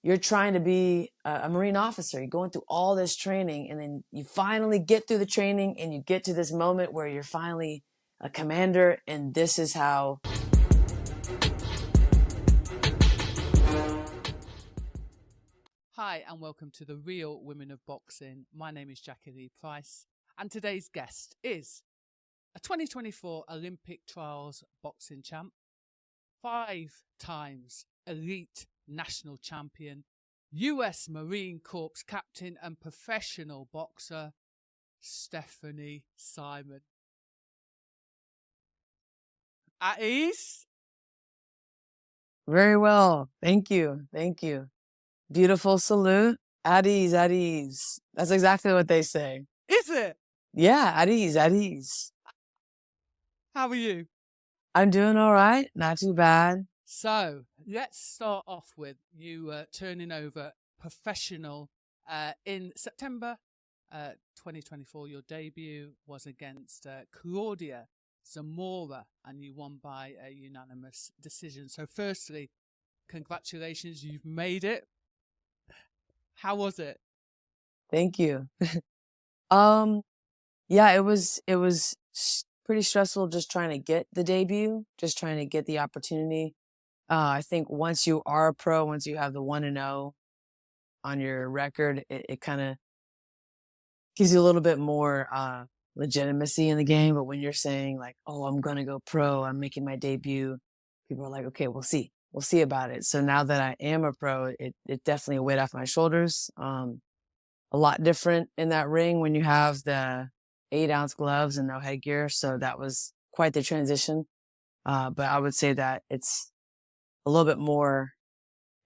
you're trying to be a Marine officer. You're going through all this training, and then you finally get through the training and you get to this moment where you're finally a commander, and this is how. Hi and welcome to the Real Women of Boxing. My name is Jacqui-Lee Pryce and today's guest is a 2024 Olympic Trials boxing champ, 5 times elite national champion, US Marine Corps captain and professional boxer, Stephanie Simon. At ease? Very well. Thank you. Thank you. Beautiful salute. At ease, at ease. That's exactly what they say. Is it? Yeah, at ease, at ease. How are you? I'm doing all right. Not too bad. So let's start off with you turning over professional in September 2024. Your debut was against Claudia Zamora and you won by a unanimous decision. So firstly, congratulations, you've made it. How was it? Thank you. Yeah, it was pretty stressful just trying to get the debut, just trying to get the opportunity. I think once you are a pro, once you have the 1-0 on your record, it kind of gives you a little bit more legitimacy in the game. But when you're saying like, oh, I'm going to go pro, I'm making my debut, people are like, okay, we'll see about it. So now that I am a pro, it definitely a weight off my shoulders. A lot different in that ring when you have the 8-ounce gloves and no headgear. So that was quite the transition. But I would say that it's a little bit more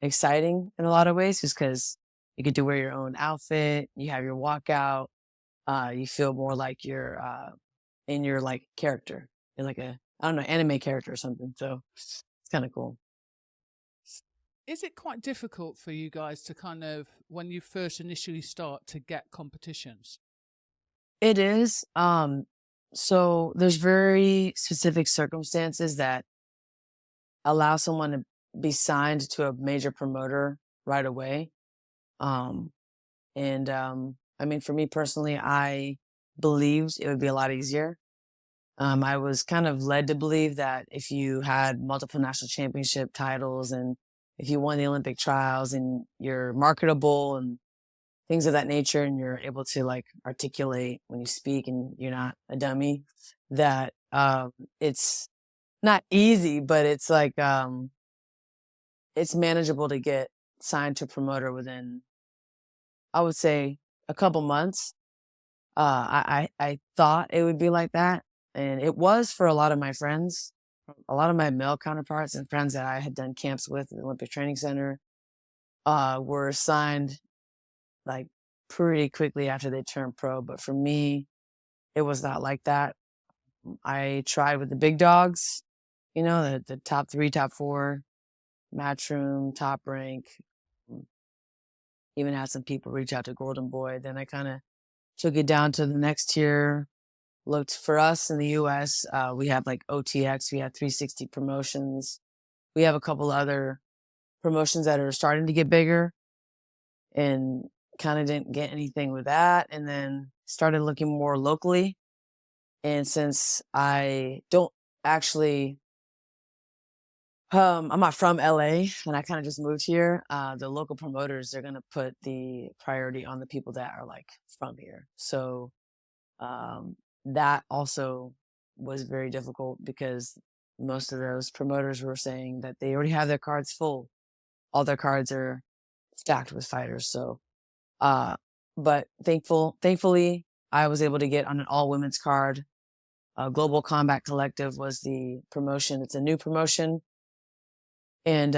exciting in a lot of ways, just because you get to wear your own outfit, you have your walkout, you feel more like you're in your like character, in like a, I don't know, anime character or something. So it's kind of cool. Is it quite difficult for you guys to kind of, when you first initially start, to get competitions? It is. So there's very specific circumstances that allow someone to be signed to a major promoter right away. I mean, for me personally, I believed it would be a lot easier. I was kind of led to believe that if you had multiple national championship titles and if you won the Olympic trials and you're marketable and things of that nature, and you're able to like articulate when you speak and you're not a dummy, that it's not easy, but it's like it's manageable to get signed to a promoter within, I would say, a couple months. I thought it would be like that, and it was for a lot of my friends, a lot of my male counterparts and friends that I had done camps with at the Olympic Training Center, were signed like pretty quickly after they turned pro. But for me, it was not like that. I tried with the big dogs, you know, the top 3, top 4, Matchroom, Top Rank. Even had some people reach out to Golden Boy. Then I kind of took it down to the next tier. Looked for us in the US. We have like OTX, we have 360 promotions. We have a couple other promotions that are starting to get bigger, and kind of didn't get anything with that. And then started looking more locally. And since I don't actually, I'm not from LA and I kind of just moved here, the local promoters, they're going to put the priority on the people that are like from here. So that also was very difficult because most of those promoters were saying that they already have their cards full. All their cards are stacked with fighters. So, but thankfully, I was able to get on an all women's card. Global Combat Collective was the promotion. It's a new promotion. And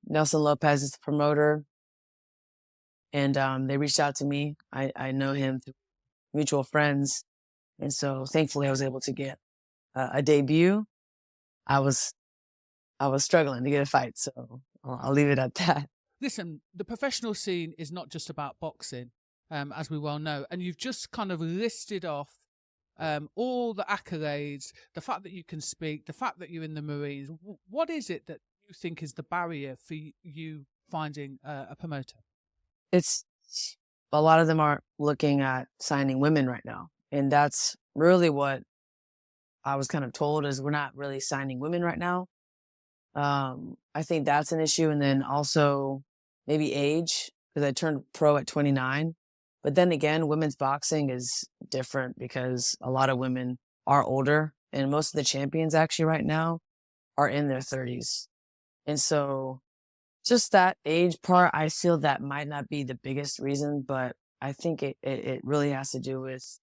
Nelson Lopez is the promoter. And they reached out to me. I know him through mutual friends. And so thankfully I was able to get a debut. I was struggling to get a fight, so I'll leave it at that. Listen, the professional scene is not just about boxing, as we well know. And you've just kind of listed off all the accolades, the fact that you can speak, the fact that you're in the Marines. What is it that you think is the barrier for you finding a promoter? It's a lot of them aren't looking at signing women right now. And that's really what I was kind of told is we're not really signing women right now. I think that's an issue. And then also maybe age, because I turned pro at 29. But then again, women's boxing is different because a lot of women are older and most of the champions actually right now are in their 30s. And so just that age part, I feel that might not be the biggest reason, but I think it really has to do with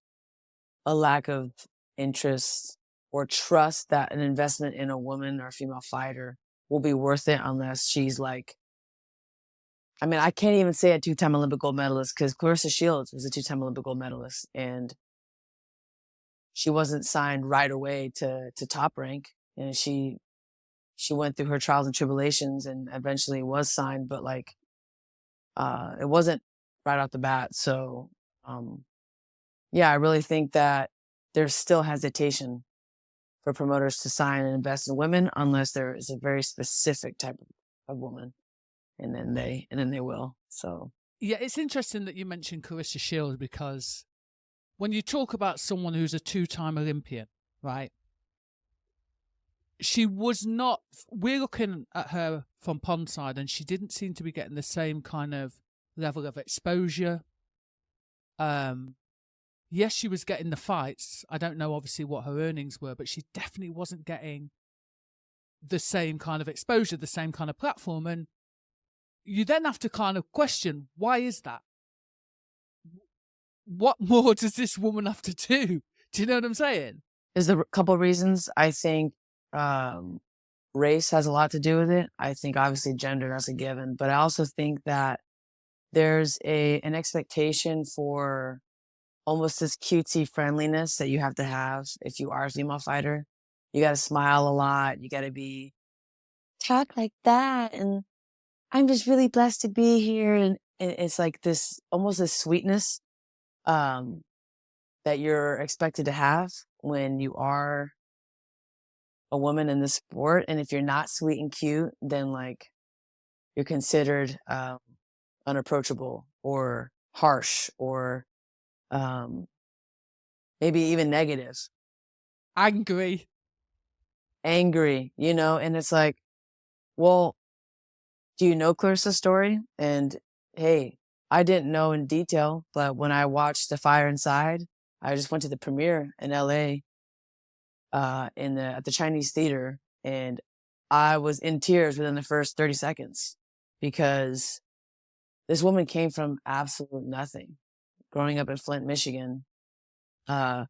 a lack of interest or trust that an investment in a woman or a female fighter will be worth it unless she's like, I mean, I can't even say a two-time Olympic gold medalist because Clarissa Shields was a two-time Olympic gold medalist and she wasn't signed right away to top rank. And she went through her trials and tribulations and eventually was signed, but like, it wasn't right off the bat. So, yeah, I really think that there's still hesitation for promoters to sign and invest in women unless there is a very specific type of woman, and then they will. So Yeah, it's interesting that you mentioned Clarissa Shields because when you talk about someone who's a two-time Olympian, right? She was not. We're looking at her from Pondside, and she didn't seem to be getting the same kind of level of exposure. Yes, she was getting the fights. I don't know, obviously, what her earnings were, but she definitely wasn't getting the same kind of exposure, the same kind of platform. And you then have to kind of question, why is that? What more does this woman have to do? Do you know what I'm saying? there's a couple of reasons. I think race has a lot to do with it. I think obviously gender is a given, but I also think that there's an expectation for almost this cutesy friendliness that you have to have if you are a female fighter. You got to smile a lot. You got to be talk like that, and I'm just really blessed to be here. And it's like this almost this sweetness um, that you're expected to have when you are a woman in this sport. And if you're not sweet and cute, then like you're considered unapproachable or harsh or um, maybe even negative, Angry. angry, you know? And it's like, well, do you know Clarissa's story? And hey, I didn't know in detail, but when I watched The Fire Inside, I just went to the premiere in LA at the Chinese theater, and I was in tears within the first 30 seconds because this woman came from absolute nothing, growing up in Flint, Michigan, uh,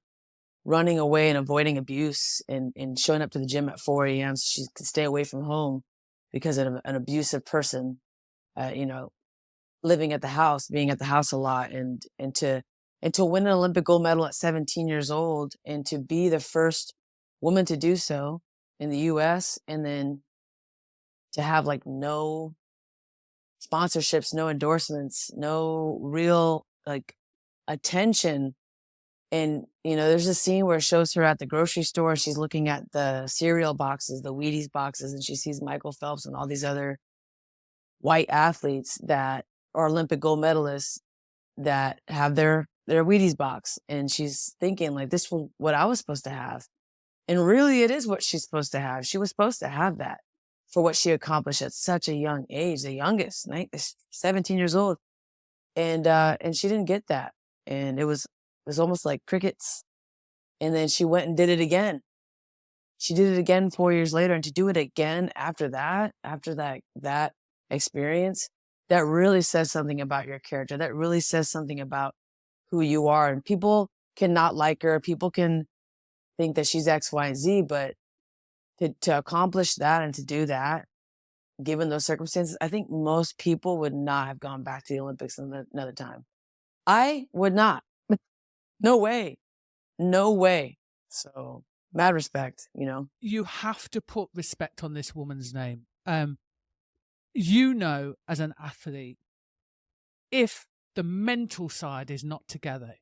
running away and avoiding abuse and showing up to the gym at 4 a.m. so she could stay away from home because of an abusive person, you know, living at the house, being at the house a lot, and to win an Olympic gold medal at 17 years old and to be the first woman to do so in the US, and then to have like no sponsorships, no endorsements, no real like attention. And you know, there's a scene where it shows her at the grocery store. She's looking at the cereal boxes, the Wheaties boxes, and she sees Michael Phelps and all these other white athletes that are Olympic gold medalists that have their Wheaties box. And she's thinking like, this was what I was supposed to have. And really it is what she's supposed to have. She was supposed to have that for what she accomplished at such a young age, the youngest, 17 years old. And she didn't get that. And it was almost like crickets. And then she went and did it again. She did it again 4 years later, and to do it again after that experience, that really says something about your character. That really says something about who you are. And people cannot like her. People can think that she's X, Y, and Z, but to accomplish that and to do that, given those circumstances, I think most people would not have gone back to the Olympics another time. I would not. No way. No way. So mad respect, you know. You have to put respect on this woman's name. You know, as an athlete, if the mental side is not together,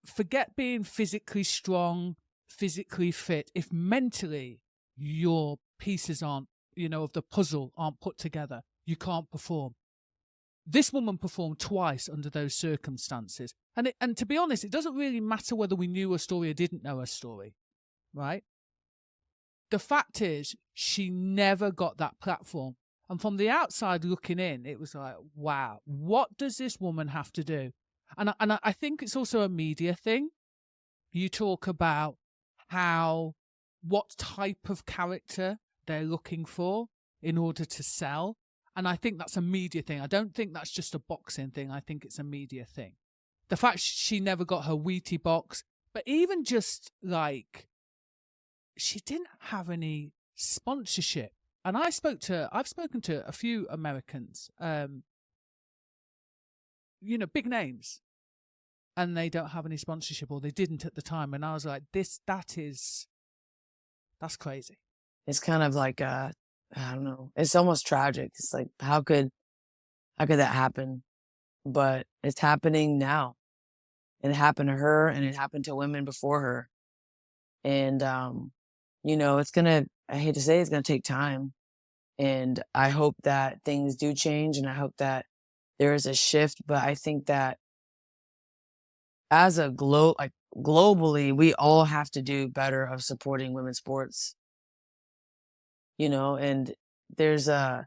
forget being physically strong, physically fit. If mentally your pieces aren't, you know, of the puzzle aren't put together, you can't perform. This woman performed twice under those circumstances. And to be honest, it doesn't really matter whether we knew her story or didn't know her story, right? The fact is, she never got that platform. And from the outside looking in, it was like, wow, what does this woman have to do? And I think it's also a media thing. You talk about what type of character they're looking for in order to sell. And I think that's a media thing. I don't think that's just a boxing thing. I think it's a media thing. The fact she never got her Wheatie box, but even just like, she didn't have any sponsorship. And I've spoken to a few Americans, big names, and they don't have any sponsorship, or they didn't at the time. And I was like, that's crazy. It's kind of like, I don't know. It's almost tragic. It's like, how could that happen? But it's happening now. It happened to her, and it happened to women before her. And, I hate to say it's going to take time. And I hope that things do change, and I hope that there is a shift. But I think that as a globally, we all have to do better of supporting women's sports. And there's a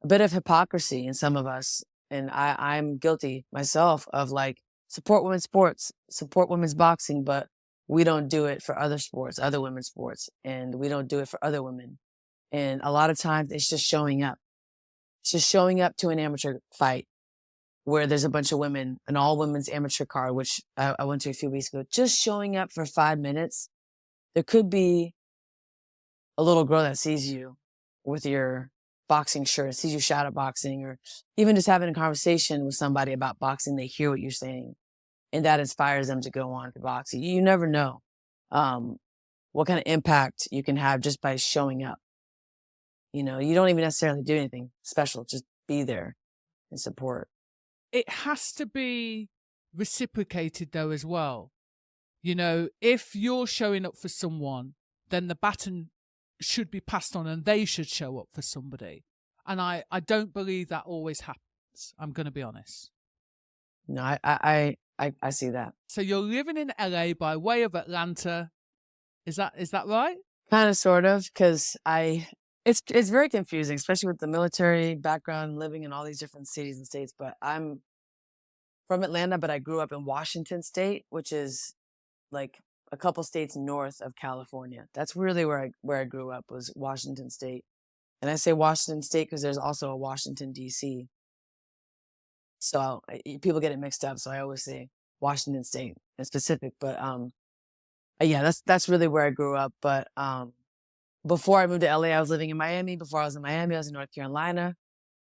bit of hypocrisy in some of us. And I'm guilty myself of like, support women's sports, support women's boxing, but we don't do it for other sports, other women's sports, and we don't do it for other women. And a lot of times it's just showing up. It's just showing up to an amateur fight where there's a bunch of women, an all women's amateur card, which I went to a few weeks ago, just showing up for 5 minutes. There could be a little girl that sees you with your boxing shirt, sees you shadow boxing, or even just having a conversation with somebody about boxing. They hear what you're saying, and that inspires them to go on to boxing. You never know what kind of impact you can have just by showing up. You don't even necessarily do anything special. Just be there and support. It has to be reciprocated though as well. If you're showing up for someone, then the baton should be passed on, and they should show up for somebody. And I don't believe that always happens. I'm going to be honest. No, I see that. So you're living in LA by way of Atlanta. Is that right? Kind of, sort of, because it's very confusing, especially with the military background, living in all these different cities and states. But I'm from Atlanta, but I grew up in Washington State, which is like a couple states north of California. That's really where I grew up, was Washington State. And I say Washington State because there's also a Washington, D.C. So people get it mixed up. So I always say Washington State in specific. But yeah, that's really where I grew up. But before I moved to LA, I was living in Miami. Before I was in Miami, I was in North Carolina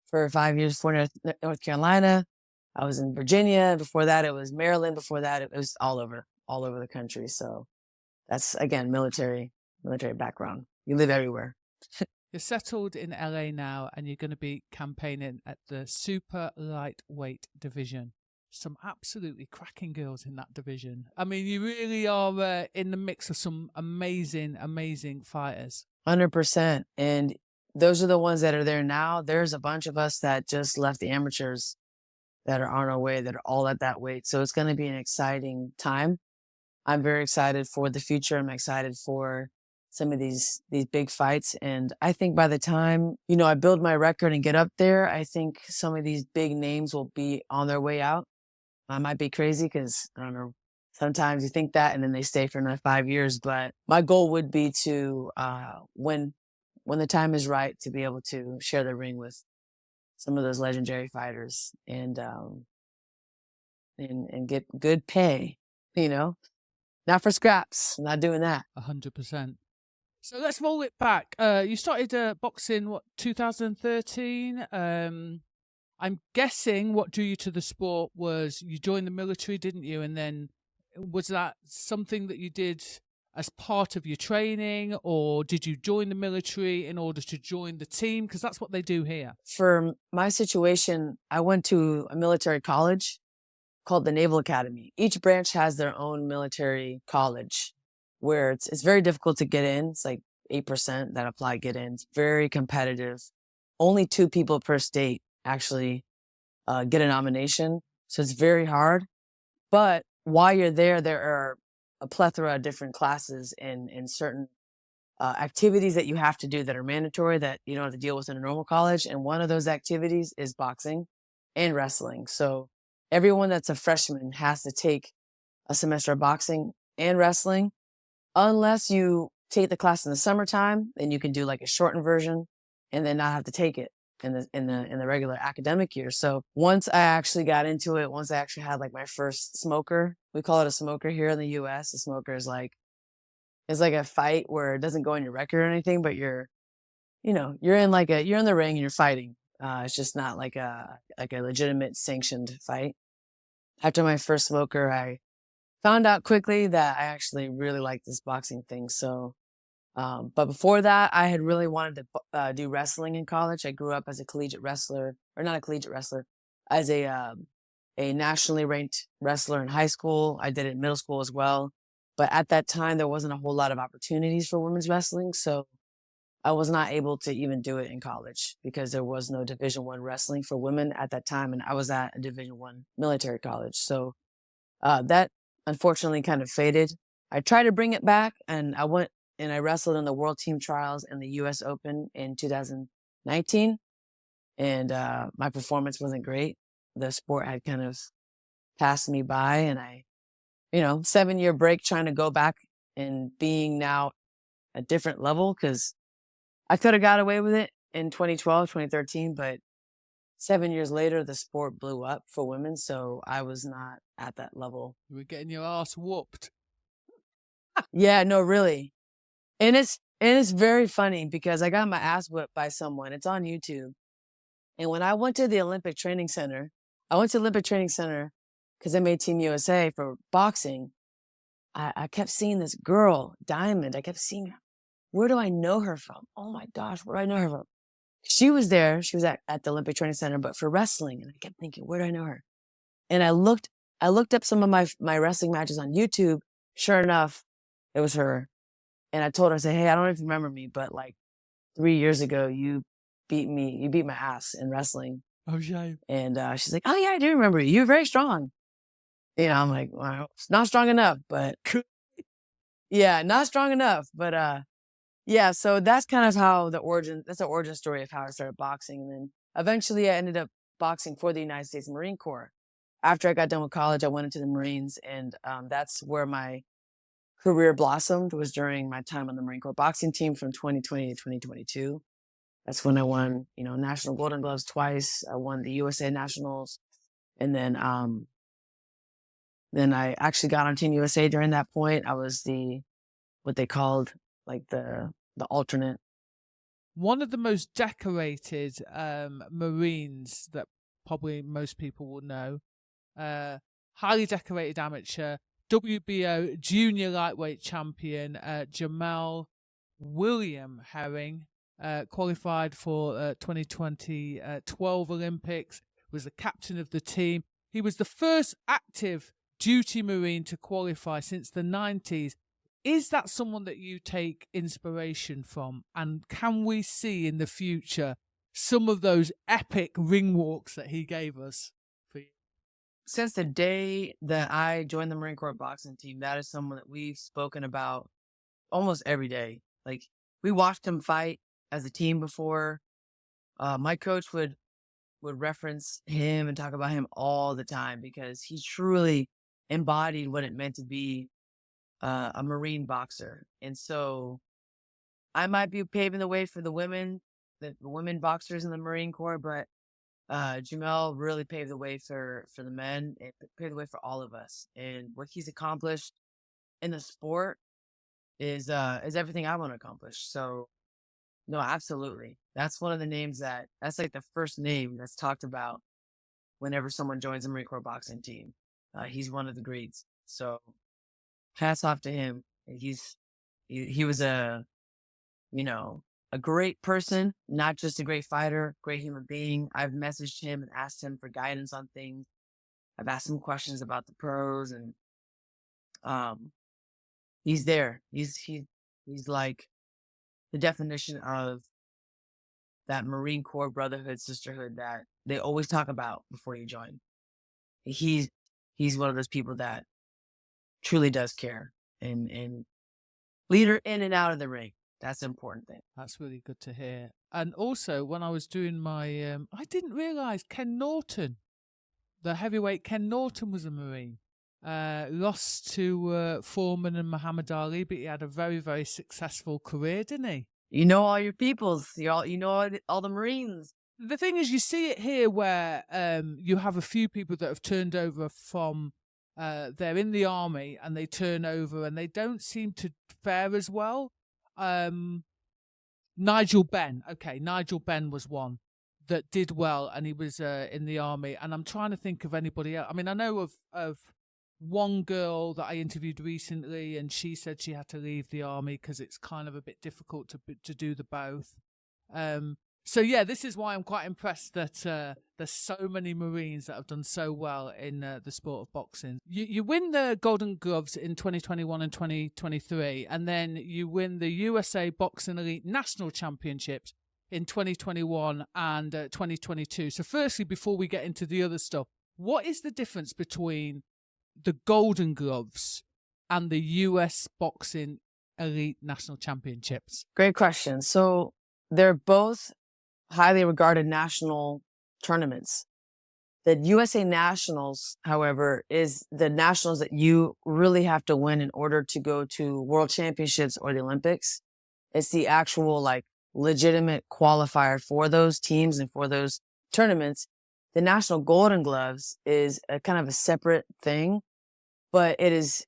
for 5 years. Before North Carolina, I was in Virginia. Before that, it was Maryland. Before that, it was all over the country. So that's, again, military background. You live everywhere. You're settled in LA now, and you're going to be campaigning at the super lightweight division. Some absolutely cracking girls in that division. I mean, you really are in the mix of some amazing, amazing fighters. 100%. And those are the ones that are there now. There's a bunch of us that just left the amateurs that are on our way, that are all at that weight. So it's going to be an exciting time. I'm very excited for the future. I'm excited for some of these big fights. And I think by the time, I build my record and get up there, I think some of these big names will be on their way out. I might be crazy because, I don't know, sometimes you think that and then they stay for another 5 years. But my goal would be to, when the time is right, to be able to share the ring with some of those legendary fighters and get good pay, not for scraps. I'm not doing that. 100%. So let's roll it back. You started boxing, 2013? I'm guessing what drew you to the sport was you joined the military, didn't you? And then was that something that you did as part of your training, or did you join the military in order to join the team? Because that's what they do here. For my situation, I went to a military college called the Naval Academy. Each branch has their own military college where it's very difficult to get in. It's like 8% that apply get in. It's very competitive. only 2 people per state actually get a nomination. So it's very hard. But while you're there, there are a plethora of different classes and certain activities that you have to do that are mandatory that you don't have to deal with in a normal college. And one of those activities is boxing and wrestling. So everyone that's a freshman has to take a semester of boxing and wrestling, unless you take the class in the summertime, then you can do like a shortened version and then not have to take it in the regular academic year. So once I actually got into it, once I actually had like my first smoker, we call it a smoker here in the US. A smoker is like, it's like a fight where it doesn't go in your record or anything, but you're in you're in the ring and you're fighting. It's just not like a legitimate sanctioned fight. After my first smoker, I found out quickly that I actually really liked this boxing thing. So, but before that, I had really wanted to do wrestling in college. I grew up as a collegiate wrestler, or not a collegiate wrestler, as a nationally ranked wrestler in high school. I did it in middle school as well. But at that time, there wasn't a whole lot of opportunities for women's wrestling, so I was not able to even do it in college because there was no Division I wrestling for women at that time, and I was at a Division I military college. So that unfortunately kind of faded. I tried to bring it back, and I went and I wrestled in the World Team Trials and the U.S. Open in 2019, and my performance wasn't great. The sport had kind of passed me by, and 7-year break trying to go back and being now a different level because I could have got away with it in 2012, 2013, but 7 years later, the sport blew up for women, so I was not at that level. You were getting your ass whooped. Yeah, no, really. And it's very funny because I got my ass whipped by someone. It's on YouTube. And when I went to the Olympic Training Center, I went to Olympic Training Center because I made Team USA for boxing. I kept seeing this girl, Diamond. I kept seeing her. Where do I know her from? Oh my gosh, where do I know her from? She was there. She was at the Olympic Training Center, but for wrestling. And I kept thinking, where do I know her? And I looked up some of my wrestling matches on YouTube. Sure enough, it was her. And I told her, I said, hey, I don't know if you remember me, but like 3 years ago, you beat my ass in wrestling. Oh, shame. And she's like, oh yeah, I do remember you. You're very strong. I'm like, well, it's not strong enough, but yeah, not strong enough. But yeah, so that's kind of that's the origin story of how I started boxing. And then eventually I ended up boxing for the United States Marine Corps. After I got done with college, I went into the Marines, and that's where my career blossomed, was during my time on the Marine Corps boxing team from 2020 to 2022. That's when I won, national Golden Gloves twice. I won the USA Nationals. And then I actually got on Team USA during that point. I was what they called like the alternate. One of the most decorated Marines that probably most people will know. Highly decorated amateur, WBO junior lightweight champion, Jamal William Herring, qualified for 2020 12 Olympics, was the captain of the team. He was the first active duty Marine to qualify since the 90s. Is that someone that you take inspiration from? And can we see in the future some of those epic ring walks that he gave us? Since the day that I joined the Marine Corps boxing team, that is someone that we've spoken about almost every day. Like, we watched him fight as a team before. My coach would reference him and talk about him all the time because he truly embodied what it meant to be a Marine boxer. And so I might be paving the way for the women boxers in the Marine Corps, but Jamel really paved the way for the men. It paved the way for all of us. And what he's accomplished in the sport is everything I want to accomplish. So no, absolutely. That's one of the names that's like the first name that's talked about whenever someone joins the Marine Corps boxing team. He's one of the greats. So hats off to him. He was a great person, not just a great fighter, great human being. I've messaged him and asked him for guidance on things. I've asked him questions about the pros, and he's there. He's like the definition of that Marine Corps brotherhood, sisterhood that they always talk about before you join. He's one of those people that truly does care and leader in and out of the ring. That's the important thing. That's really good to hear. And also, when I was doing my, I didn't realise Ken Norton, the heavyweight Ken Norton, was a Marine. Lost to Foreman and Muhammad Ali, but he had a very, very successful career, didn't he? You know all your peoples. You know all the Marines. The thing is, you see it here where you have a few people that have turned over from, they're in the army and they turn over and they don't seem to fare as well. Nigel Benn. Okay, Nigel Benn was one that did well, and he was in the army. And I'm trying to think of anybody else. I mean, I know of one girl that I interviewed recently, and she said she had to leave the army because it's kind of a bit difficult to do the both. So yeah, this is why I'm quite impressed that there's so many Marines that have done so well in the sport of boxing. You win the Golden Gloves in 2021 and 2023, and then you win the USA Boxing Elite National Championships in 2021 and 2022. So firstly, before we get into the other stuff, what is the difference between the Golden Gloves and the US Boxing Elite National Championships? Great question. So they're both highly regarded national tournaments. The USA Nationals, however, is the nationals that you really have to win in order to go to World Championships or the Olympics. It's the actual, like, legitimate qualifier for those teams and for those tournaments. The National Golden Gloves is a kind of a separate thing, but it's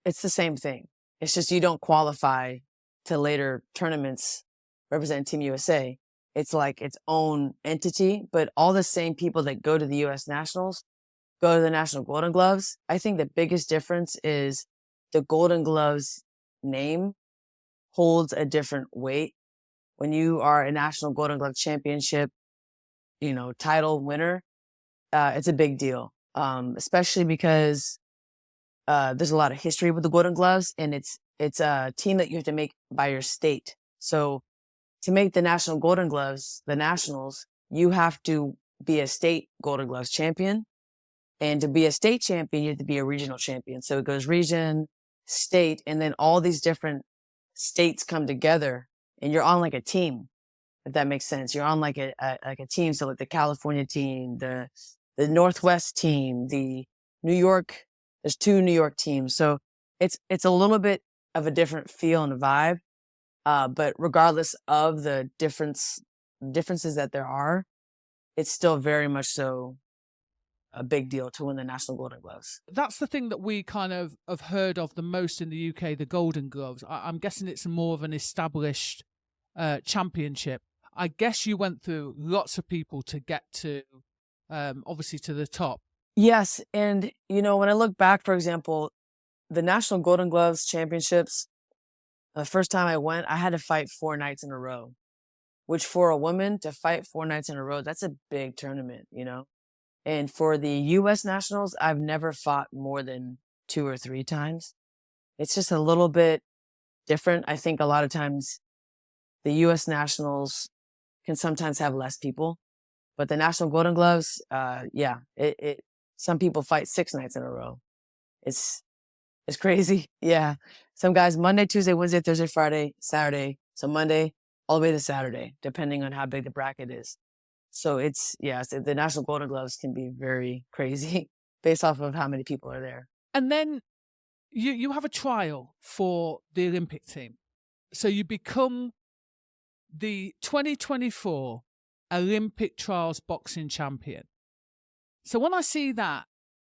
the same thing. It's just you don't qualify to later tournaments representing Team USA. It's like its own entity, but all the same people that go to the US Nationals go to the National Golden Gloves. I think the biggest difference is the Golden Gloves name holds a different weight. When you are a National Golden Glove Championship, title winner, it's a big deal, especially because there's a lot of history with the Golden Gloves, and it's a team that you have to make by your state. So to make the National Golden Gloves, the Nationals, you have to be a state Golden Gloves champion. And to be a state champion, you have to be a regional champion. So it goes region, state, and then all these different states come together, and you're on like a team, if that makes sense. You're on like a team. So like the California team, the Northwest team, the New York, there's 2 New York teams. So it's a little bit of a different feel and vibe. But regardless of the differences that there are, it's still very much so a big deal to win the National Golden Gloves. That's the thing that we kind of have heard of the most in the UK, the Golden Gloves. I'm guessing it's more of an established championship. I guess you went through lots of people to get to, obviously, to the top. Yes. And, when I look back, for example, the National Golden Gloves Championships, the first time I went, I had to fight 4 nights in a row, which for a woman to fight 4 nights in a row, that's a big tournament, And for the U.S. Nationals, I've never fought more than 2 or 3 times. It's just a little bit different. I think a lot of times the U.S. Nationals can sometimes have less people, but the National Golden Gloves, some people fight 6 nights in a row. It's crazy. Yeah. Some guys Monday, Tuesday, Wednesday, Thursday, Friday, Saturday. So Monday all the way to Saturday, depending on how big the bracket is. So the National Golden Gloves can be very crazy based off of how many people are there. And then you have a trial for the Olympic team. So you become the 2024 Olympic Trials boxing champion. So when I see that,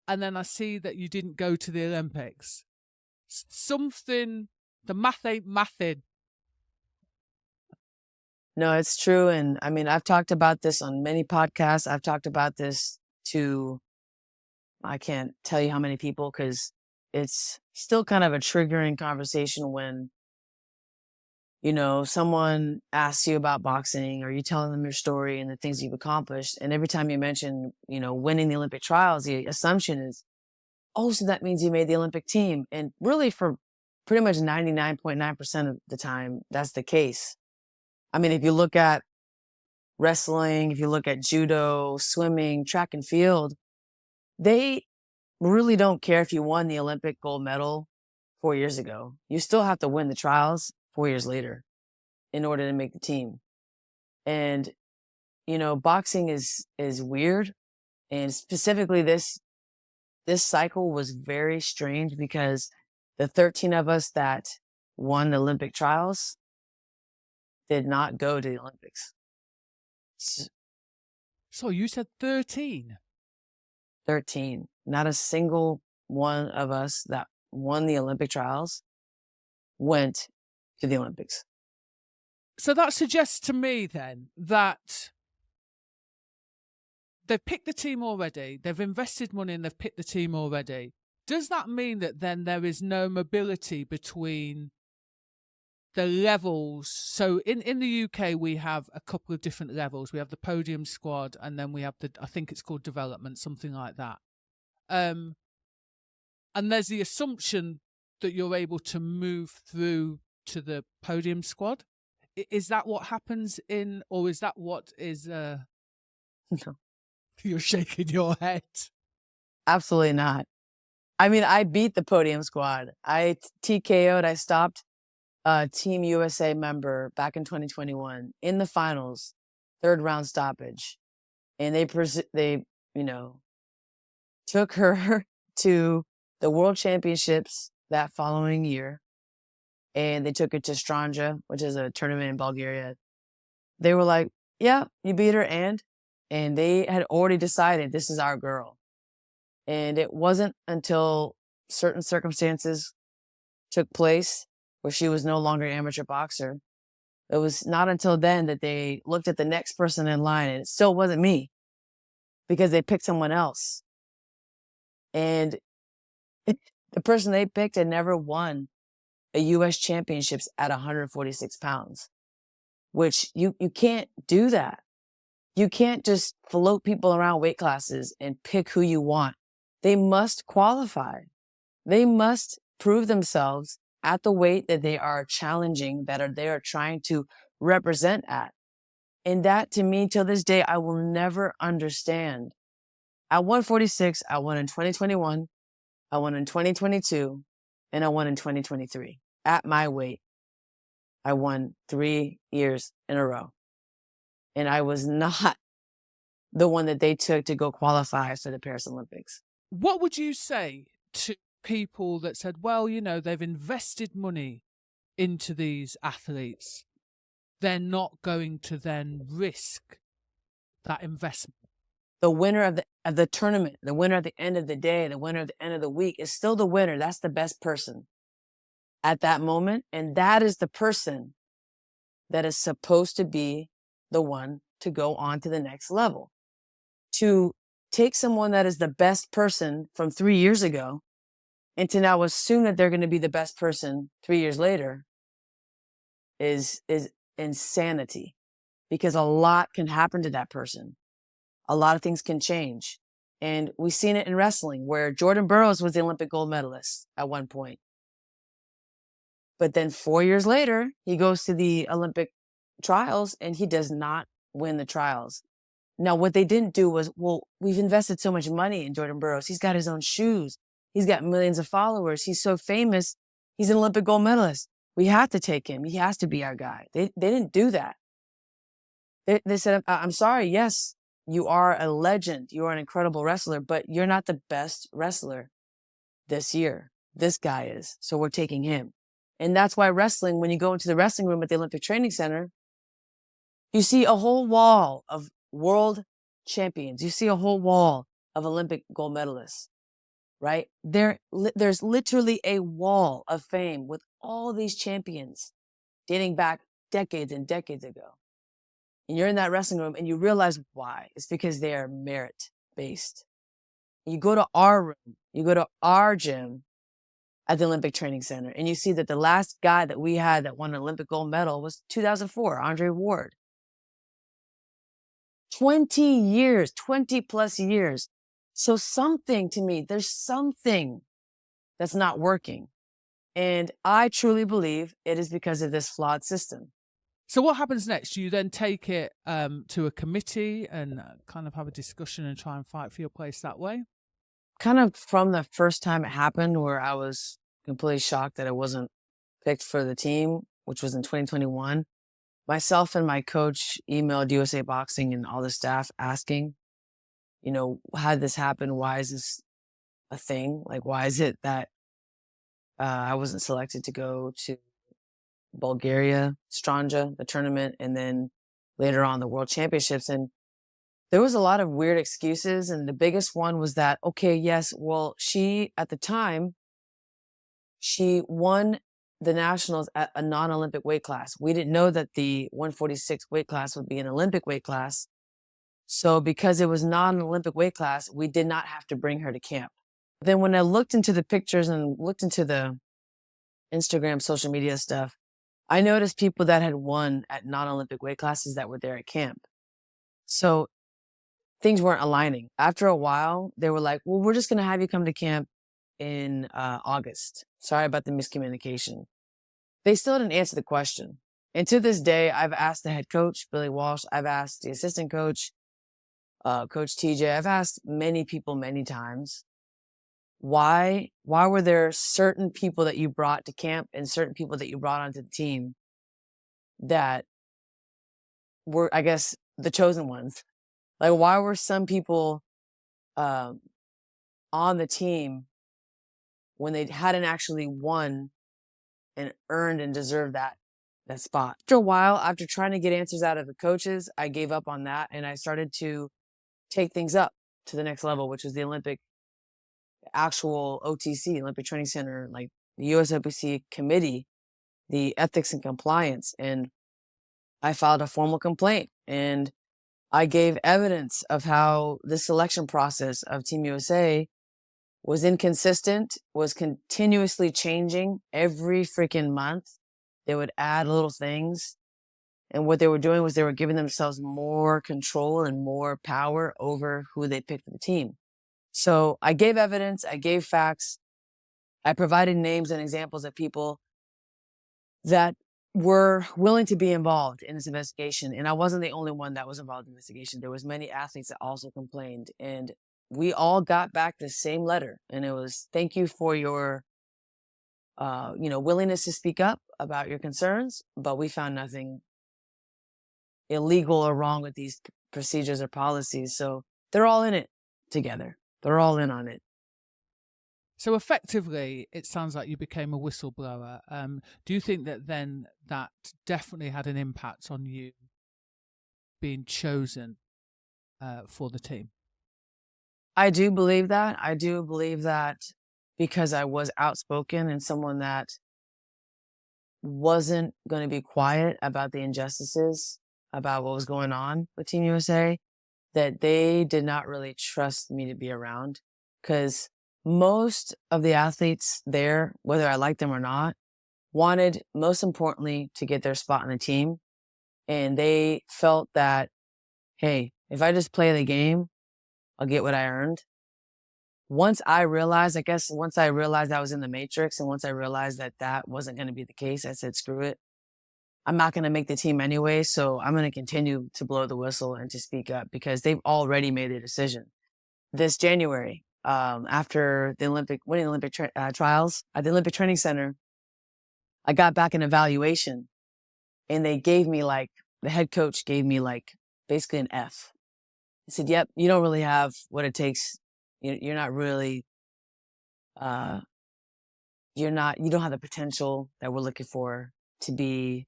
and then I see that you didn't go to the Olympics, the math ain't mathing. No, it's true. And I mean, I've talked about this on many podcasts. I've talked about this to, I can't tell you how many people, because it's still kind of a triggering conversation when, someone asks you about boxing or you telling them your story and the things you've accomplished. And every time you mention, winning the Olympic trials, the assumption is, oh, so that means you made the Olympic team. And really, for pretty much 99.9% of the time, that's the case. I mean, if you look at wrestling, if you look at judo, swimming, track and field, they really don't care if you won the Olympic gold medal 4 years ago. You still have to win the trials 4 years later in order to make the team. And, boxing is weird. And specifically this cycle was very strange because the 13 of us that won the Olympic trials did not go to the Olympics. So you said 13. 13. Not a single one of us that won the Olympic trials went to the Olympics. So that suggests to me then that they've picked the team already, they've invested money and they've picked the team already. Does that mean that then there is no mobility between the levels? So in the UK, we have a couple of different levels. We have the podium squad, and then we have I think it's called development, something like that. And there's the assumption that you're able to move through to the podium squad. Is that what happens or is that what is... No. You're shaking your head. Absolutely not. I mean, I beat the podium squad. I TKO'd, I stopped a Team USA member back in 2021 in the finals, 3rd round stoppage. And they took her to the World Championships that following year. And they took her to Stranja, which is a tournament in Bulgaria. They were like, yeah, you beat her, and they had already decided this is our girl. And it wasn't until certain circumstances took place where she was no longer an amateur boxer. It was not until then that they looked at the next person in line, and it still wasn't me because they picked someone else. And the person they picked had never won a U.S. championships at 146 pounds, which you can't do that. You can't just float people around weight classes and pick who you want. They must qualify. They must prove themselves at the weight that they are challenging, they are trying to represent at. And that, to me, till this day, I will never understand. At 146, I won in 2021, I won in 2022, and I won in 2023. At my weight, I won 3 years in a row. And I was not the one that they took to go qualify for the Paris Olympics. What would you say to people that said, well, they've invested money into these athletes, they're not going to then risk that investment? The winner of the tournament, the winner at the end of the day, the winner at the end of the week is still the winner. That's the best person at that moment. And that is the person that is supposed to be the one to go on to the next level. To take someone that is the best person from 3 years ago and to now assume that they're going to be the best person 3 years later is insanity, because a lot can happen to that person. A lot of things can change. And we've seen it in wrestling where Jordan Burroughs was the Olympic gold medalist at one point. But then 4 years later, he goes to the Olympic trials and he does not win the trials. Now, what they didn't do was, well, we've invested so much money in Jordan Burroughs. He's got his own shoes. He's got millions of followers. He's so famous. He's an Olympic gold medalist. We have to take him. He has to be our guy. They didn't do that. They said, I'm sorry. Yes, you are a legend. You are an incredible wrestler, but you're not the best wrestler this year. This guy is. So we're taking him. And that's why wrestling, when you go into the wrestling room at the Olympic Training Center, you see a whole wall of world champions. You see a whole wall of Olympic gold medalists, right? There's literally a wall of fame with all these champions dating back decades and decades ago. And you're in that wrestling room and you realize why. It's because they are merit-based. You go to our room, you go to our gym at the Olympic Training Center, and you see that the last guy that we had that won an Olympic gold medal was 2004, Andre Ward. 20 years, 20 plus years. So something, to me, there's something that's not working. And I truly believe it is because of this flawed system. So what happens next? Do you then take it to a committee and kind of have a discussion and try and fight for your place that way? Kind of from the first time it happened, where I was completely shocked that I wasn't picked for the team, which was in 2021. Myself and my coach emailed USA Boxing and all the staff asking, how did this happen? Why is this a thing? Like, why is it that I wasn't selected to go to Bulgaria, Stranja, the tournament, and then later on the World Championships? And there was a lot of weird excuses. And the biggest one was that, okay, yes, well, she, at the time, she won the nationals at a non-Olympic weight class. We didn't know that the 146 weight class would be an Olympic weight class. So because it was non-Olympic weight class, we did not have to bring her to camp. Then when I looked into the pictures and looked into the Instagram social media stuff, I noticed people that had won at non-Olympic weight classes that were there at camp. So things weren't aligning. After a while, they were like, well, we're just going to have you come to camp in August. Sorry about the miscommunication. They still didn't answer the question. And to this day, I've asked the head coach, Billy Walsh. I've asked the assistant coach, Coach TJ. I've asked many people many times, why were there certain people that you brought to camp and certain people that you brought onto the team that were, I guess, the chosen ones? Like, why were some people on the team when they hadn't actually won and earned and deserved that spot? After a while, after trying to get answers out of the coaches, I gave up on that and I started to take things up to the next level, which was the Olympic, actual OTC, Olympic Training Center, like the USOPC committee, the ethics and compliance. And I filed a formal complaint and I gave evidence of how the selection process of Team USA was inconsistent, was continuously changing every freaking month. They would add little things. And what they were doing was they were giving themselves more control and more power over who they picked for the team. So I gave evidence, I gave facts, I provided names and examples of people that were willing to be involved in this investigation. And I wasn't the only one that was involved in the investigation. There was many athletes that also complained. And we all got back the same letter. And it was, thank you for your willingness to speak up about your concerns, but we found nothing illegal or wrong with these procedures or policies. So they're all in it together. They're all in on it. So effectively, it sounds like you became a whistleblower. Do you think that then that definitely had an impact on you being chosen for the team? I do believe that. I do believe that because I was outspoken and someone that wasn't going to be quiet about the injustices, about what was going on with Team USA, that they did not really trust me to be around. Because most of the athletes there, whether I liked them or not, wanted, most importantly, to get their spot on the team. And they felt that, hey, if I just play the game, I'll get what I earned. Once I realized I was in the matrix, and once I realized that that wasn't going to be the case, I said, screw it. I'm not going to make the team anyway. So I'm going to continue to blow the whistle and to speak up because they've already made a decision. This January, after the winning Olympic trials at the Olympic Training Center, I got back an evaluation and they gave me the head coach gave me basically an F. He said, yep, you don't really have what it takes. You're not really, you don't have the potential that we're looking for to be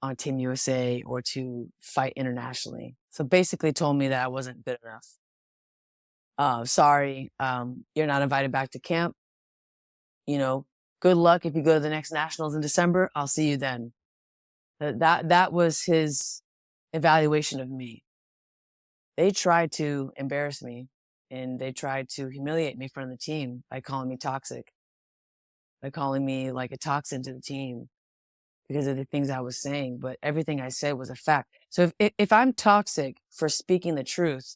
on Team USA or to fight internationally. So basically told me that I wasn't good enough. Sorry, you're not invited back to camp. Good luck if you go to the next nationals in December. I'll see you then. That was his evaluation of me. They tried to embarrass me and they tried to humiliate me in front of the team by calling me toxic, by calling me like a toxin to the team because of the things I was saying. But everything I said was a fact. So if I'm toxic for speaking the truth,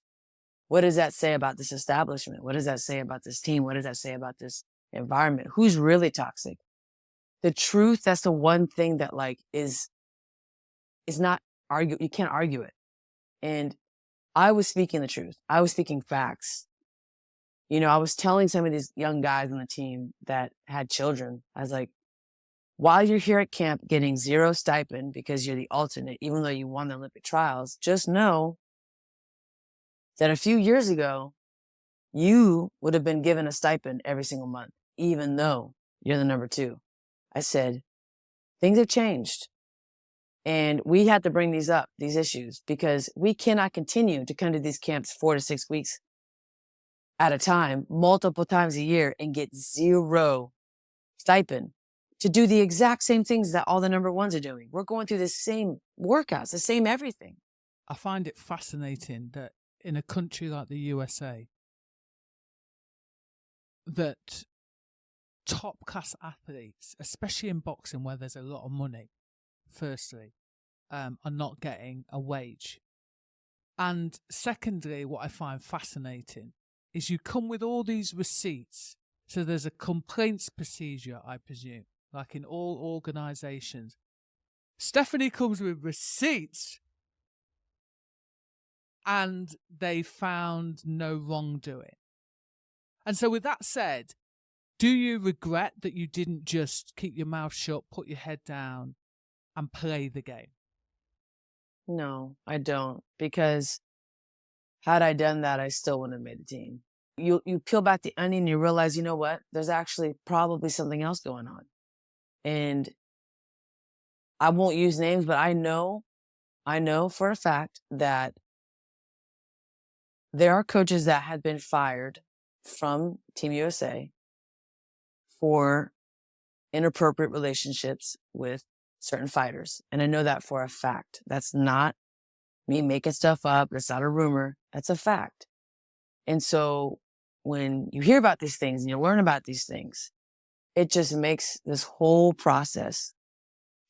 what does that say about this establishment? What does that say about this team? What does that say about this environment? Who's really toxic? The truth, that's the one thing that is is not you can't argue it. And I was speaking the truth. I was speaking facts. I was telling some of these young guys on the team that had children, I was like, while you're here at camp getting 0 stipend because you're the alternate, even though you won the Olympic trials, just know that a few years ago, you would have been given a stipend every single month, even though you're the number 2. I said, things have changed. And we had to bring these issues, because we cannot continue to come to these camps 4 to 6 weeks at a time, multiple times a year, and get 0 stipend to do the exact same things that all the number 1s are doing. We're going through the same workouts, the same everything. I find it fascinating that in a country like the USA, that top class athletes, especially in boxing where there's a lot of money, firstly, are not getting a wage. And secondly, what I find fascinating is you come with all these receipts. So there's a complaints procedure, I presume, like in all organizations. Stephanie comes with receipts and they found no wrongdoing. And so with that said, do you regret that you didn't just keep your mouth shut, put your head down and play the game? No, I don't, because had I done that, I still wouldn't have made the team. You peel back the onion and you realize, you know what? There's actually probably something else going on. And I won't use names, but I know for a fact that there are coaches that have been fired from Team USA for inappropriate relationships with certain fighters. And I know that for a fact. That's not me making stuff up. That's not a rumor. That's a fact. And so when you hear about these things and you learn about these things, it just makes this whole process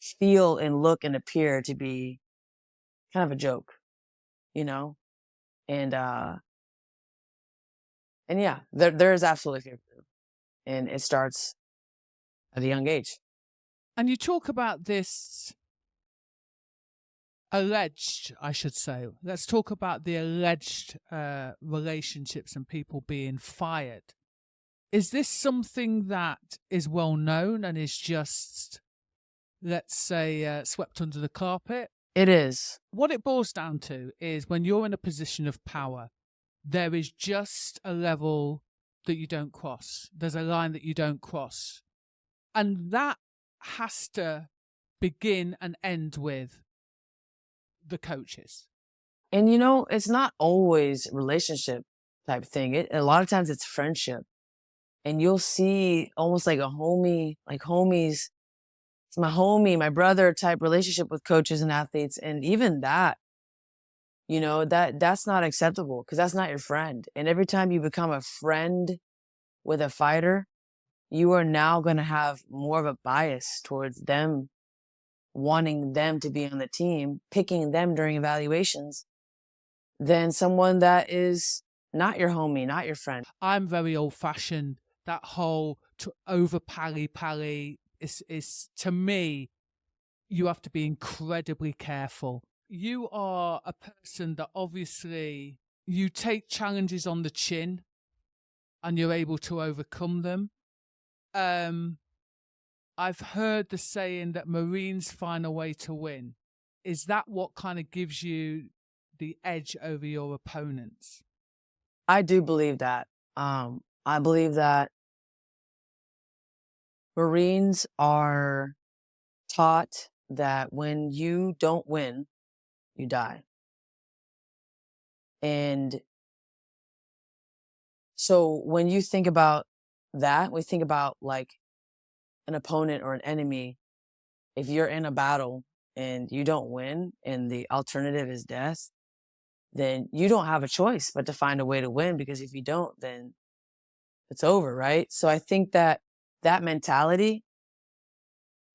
feel and look and appear to be kind of a joke, And yeah, there is absolutely fear, and it starts at a young age. And you talk about this alleged, I should say, let's talk about the alleged relationships and people being fired. Is this something that is well known and is just, let's say, swept under the carpet? It is. What it boils down to is when you're in a position of power, there is just a level that you don't cross. There's a line that you don't cross. And that has to begin and end with the coaches. And it's not always relationship type thing. A lot of times it's friendship. And you'll see almost like a homie, like homies. It's my homie, my brother type relationship with coaches and athletes. And even that, that's not acceptable, because that's not your friend. And every time you become a friend with a fighter, you are now going to have more of a bias towards them, wanting them to be on the team, picking them during evaluations, than someone that is not your homie, not your friend. I'm very old fashioned. That whole over pally is, to me, you have to be incredibly careful. You are a person that obviously you take challenges on the chin and you're able to overcome them. I've heard the saying that Marines find a way to win. Is that what kind of gives you the edge over your opponents? I do believe that. I believe that Marines are taught that when you don't win, you die. And so when you think about that, we think about like an opponent or an enemy. If you're in a battle and you don't win and the alternative is death, then you don't have a choice but to find a way to win, because if you don't, then it's over, right? So I think that mentality,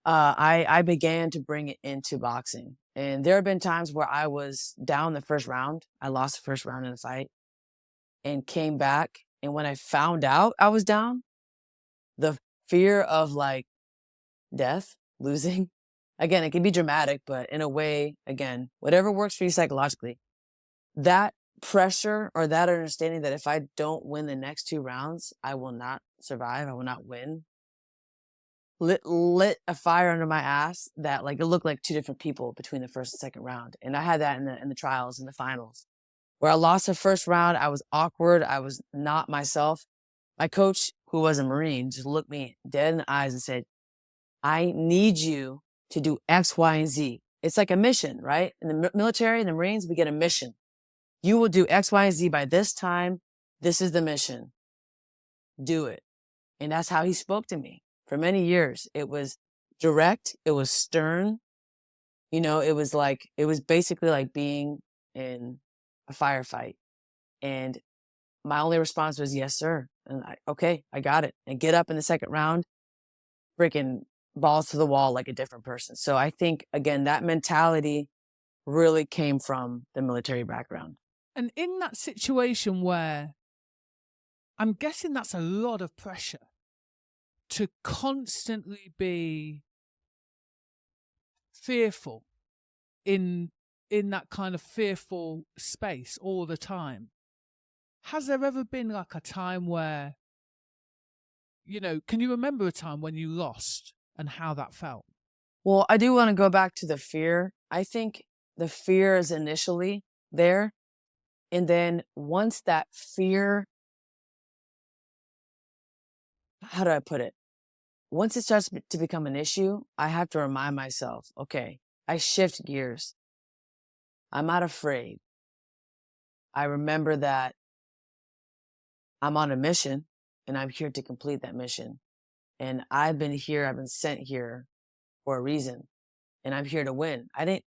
I began to bring it into boxing. And there have been times where I was down the first round. I lost the first round in the fight and came back. And when I found out I was down, the fear of like death, losing, again, it can be dramatic, but in a way, again, whatever works for you psychologically, that pressure or that understanding that if I don't win the next 2 rounds, I will not survive, I will not win, lit a fire under my ass that like it looked like two different people between the first and second round. And I had that in the trials in the finals where I lost the first round. I was awkward. I was not myself. My coach, who was a Marine, just looked me dead in the eyes and said, I need you to do X, Y, and Z. It's like a mission, right? In the military, in the Marines, we get a mission. You will do X, Y, and Z by this time. This is the mission. Do it. And that's how he spoke to me for many years. It was direct. It was stern. You know, it was basically like being in a firefight. And my only response was, yes, sir. And okay, I got it. And get up in the second round, freaking balls to the wall like a different person. So I think, again, that mentality really came from the military background. And in that situation where I'm guessing that's a lot of pressure to constantly be fearful in that kind of fearful space all the time. Has there ever been like a time where, you know, can you remember a time when you lost and how that felt? Well, I do want to go back to the fear. I think the fear is initially there. And then once that fear, how do I put it? Once it starts to become an issue, I have to remind myself, okay, I shift gears. I'm not afraid. I remember that I'm on a mission and I'm here to complete that mission. And I've been sent here for a reason, and I'm here to win. I didn't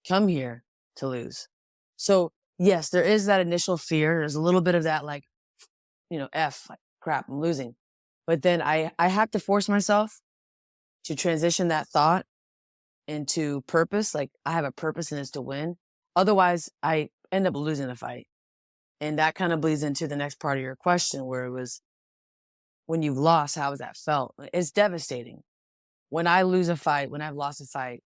come here to lose. So yes, there is that initial fear. There's a little bit of that, like, like, crap, I'm losing. But then I have to force myself to transition that thought into purpose. Like, I have a purpose and it's to win. Otherwise, I end up losing the fight. And that kind of bleeds into the next part of your question, where it was, when you've lost, how has that felt? It's devastating. When I lose a fight, when I've lost a fight,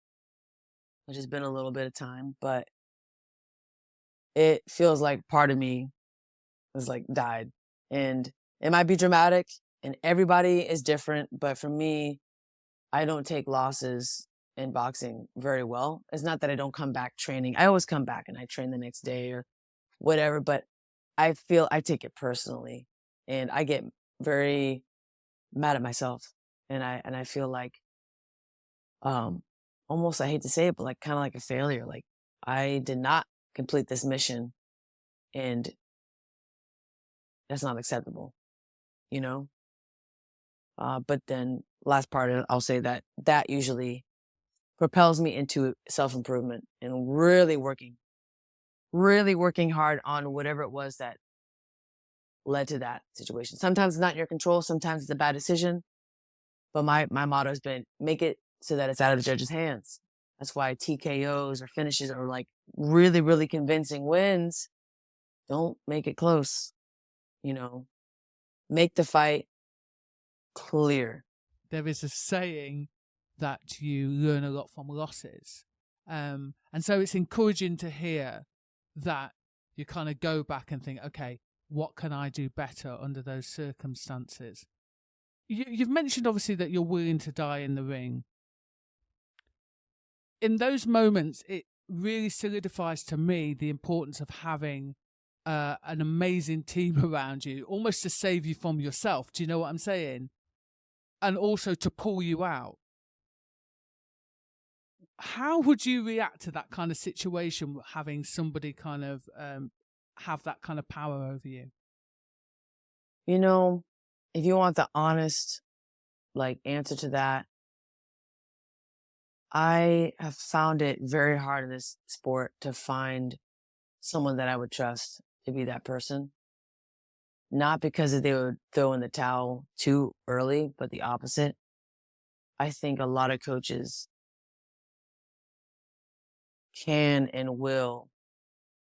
which has been a little bit of time, but it feels like part of me has like died. And it might be dramatic and everybody is different, but for me, I don't take losses in boxing very well. It's not that I don't come back training. I always come back and I train the next day or whatever, but I feel I take it personally and I get very mad at myself. And I feel like, almost, I hate to say it, but like kind of like a failure. Like, I did not complete this mission and that's not acceptable, you know? But then last part, I'll say that that usually propels me into self-improvement and really working hard on whatever it was that led to that situation. Sometimes it's not in your control. Sometimes it's a bad decision. But my motto has been, make it so that it's out of the judge's hands. That's why TKOs or finishes are like really, really convincing wins. Don't make it close, you know, make the fight clear. There is a saying that you learn a lot from losses. And so it's encouraging to hear that you kind of go back and think, okay, what can I do better under those circumstances? You've mentioned obviously that you're willing to die in the ring. In those moments, it really solidifies to me the importance of having an amazing team around you, almost to save you from yourself. Do you know what I'm saying? And also to pull you out. How would you react to that kind of situation, having somebody kind of have that kind of power over you? You know, if you want the honest, like, answer to that, I have found it very hard in this sport to find someone that I would trust to be that person. Not because they would throw in the towel too early, but the opposite. I think a lot of coaches can and will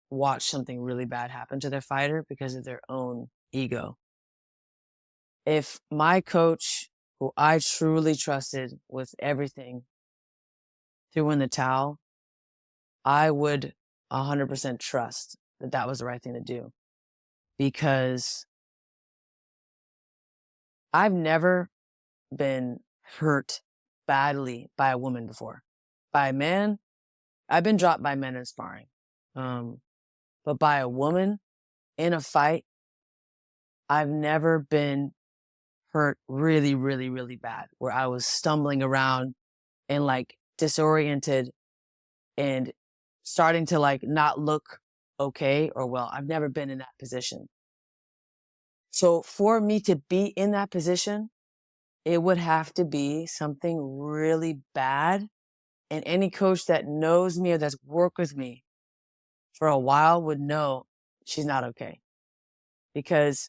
watch something really bad happen to their fighter because of their own ego. If my coach, who I truly trusted with everything, threw in the towel, I would 100% trust that that was the right thing to do, because I've never been hurt badly by a woman before. By a man, I've been dropped by men in sparring. But by a woman in a fight, I've never been hurt really, really, really bad, where I was stumbling around and like disoriented and starting to like not look okay or well. I've never been in that position. So for me to be in that position, it would have to be something really bad. And any coach that knows me or that's worked with me for a while would know she's not okay. Because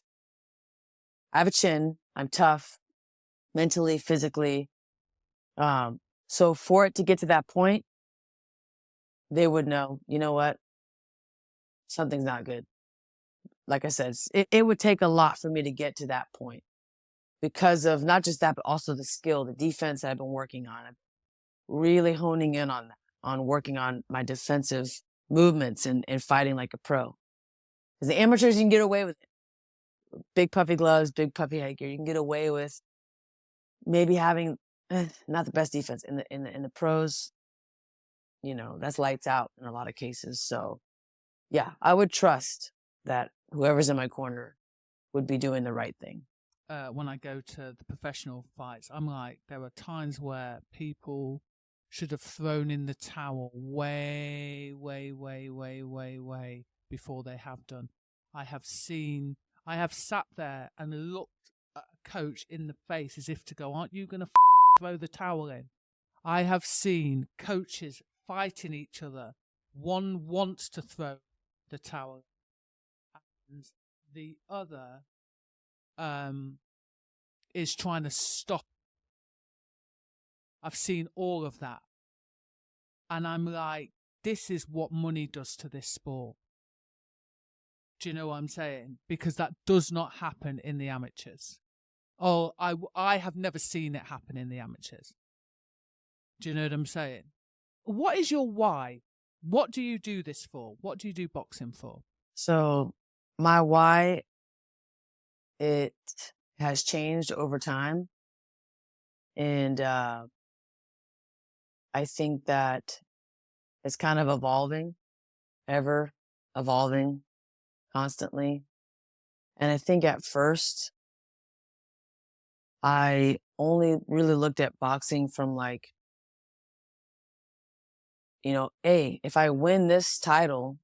I have a chin, I'm tough, mentally, physically. So for it to get to that point, they would know, you know what? Something's not good. Like I said, it would take a lot for me to get to that point, because of not just that, but also the skill, the defense that I've been working on. I'm really honing in on that, on working on my defensive movements and fighting like a pro. Because the amateurs, you can get away with it. Big puffy gloves, big puffy headgear. You can get away with maybe having not the best defense. In the pros, you know, that's lights out in a lot of cases. So yeah, I would trust that whoever's in my corner would be doing the right thing. When I go to the professional fights, I'm like, there are times where people should have thrown in the towel way, way, way, way, way, way before they have done. I have sat there and looked at a coach in the face as if to go, aren't you going to throw the towel in? I have seen coaches fighting each other. One wants to throw the towel and the other is trying to stop. I've seen all of that. And I'm like, this is what money does to this sport. Do you know what I'm saying? Because that does not happen in the amateurs. Oh, I have never seen it happen in the amateurs. Do you know what I'm saying? What is your why? What do you do this for? What do you do boxing for? So my why, it has changed over time. And I think that it's kind of evolving, ever evolving constantly. And I think at first, I only really looked at boxing from like, you know, hey, if I win this title,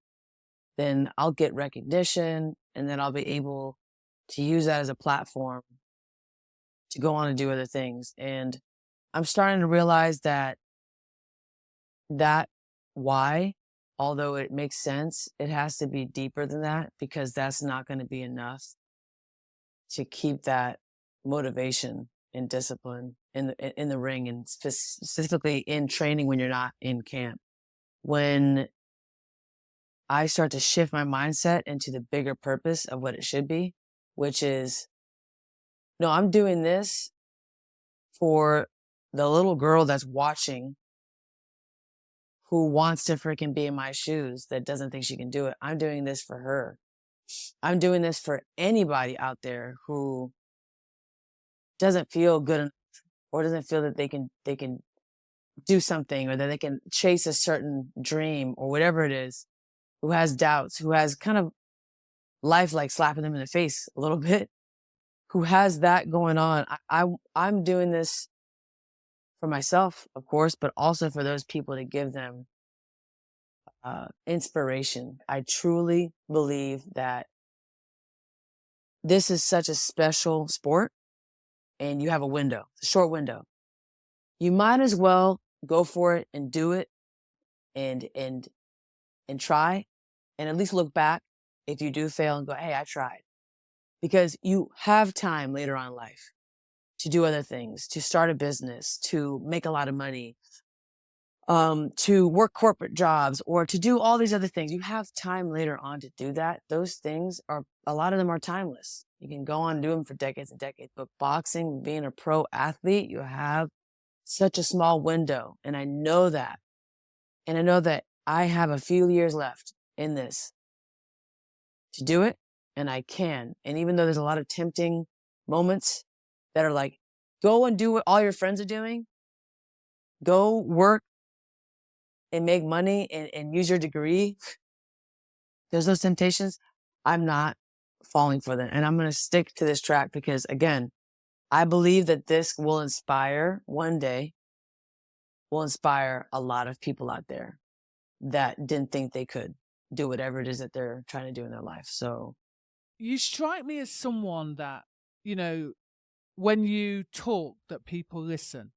then I'll get recognition, and then I'll be able to use that as a platform to go on and do other things. And I'm starting to realize that why, although it makes sense, it has to be deeper than that, because that's not going to be enough to keep that motivation and discipline in the ring, and specifically in training when you're not in camp. When I start to shift my mindset into the bigger purpose of what it should be, which is, no, I'm doing this for the little girl that's watching, who wants to freaking be in my shoes, that doesn't think she can do it. I'm doing this for her. I'm doing this for anybody out there who doesn't feel good enough, or doesn't feel that they can do something, or that they can chase a certain dream or whatever it is, who has doubts, who has kind of life like slapping them in the face a little bit, who has that going on. I'm doing this for myself, of course, but also for those people, to give them inspiration. I truly believe that this is such a special sport, and you have a window, a short window. You might as well go for it and do it, and try, and at least look back if you do fail and go, hey, I tried. Because you have time later on in life to do other things, to start a business, to make a lot of money, to work corporate jobs, or to do all these other things. You have time later on to do that. Those things are, a lot of them are timeless. You can go on and do them for decades and decades. But boxing, being a pro athlete, you have such a small window. And I know that And I know that I have a few years left in this to do it, and I can. And even though there's a lot of tempting moments that are like, go and do what all your friends are doing, go work and make money and use your degree, there's those temptations. I'm not falling for them. And I'm going to stick to this track because, again, I believe that this will inspire one day, will inspire a lot of people out there that didn't think they could do whatever it is that they're trying to do in their life. So You strike me as someone that, you know, when you talk, that people listen.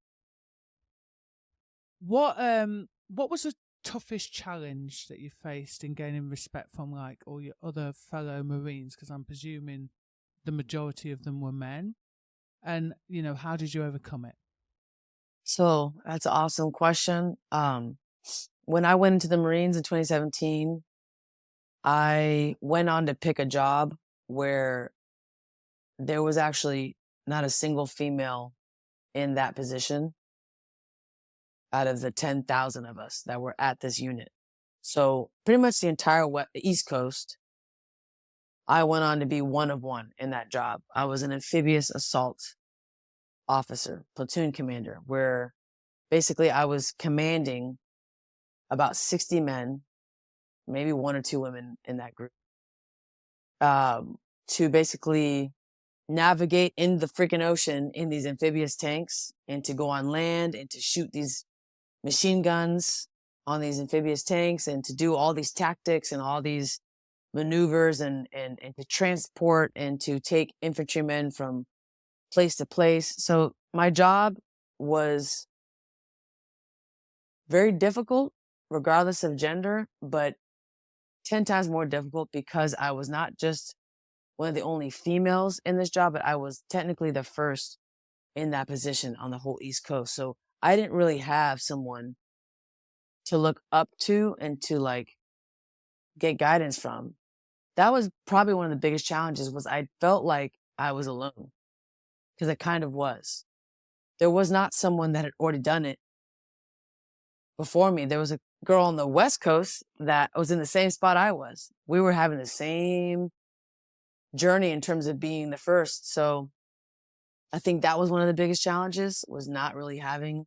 What was the toughest challenge that you faced in gaining respect from like all your other fellow Marines? Because I'm presuming the majority of them were men. And, you know, how did you overcome it? So that's an awesome question. When I went into the Marines in 2017, I went on to pick a job where there was actually not a single female in that position out of the 10,000 of us that were at this unit. So pretty much the entire East Coast, I went on to be one of one in that job. I was an amphibious assault officer, platoon commander, where basically I was commanding about 60 men, maybe one or two women in that group, to basically navigate in the freaking ocean in these amphibious tanks and to go on land and to shoot these machine guns on these amphibious tanks and to do all these tactics and all these maneuvers and to transport and to take infantrymen from place to place. So my job was very difficult, regardless of gender, but 10 times more difficult because I was not just one of the only females in this job, but I was technically the first in that position on the whole East Coast. So I didn't really have someone to look up to and to like get guidance from. That was probably one of the biggest challenges was I felt like I was alone because it kind of was. There was not someone that had already done it before me. There was a girl on the West Coast that was in the same spot I was. We were having the same journey in terms of being the first. So I think that was one of the biggest challenges was not really having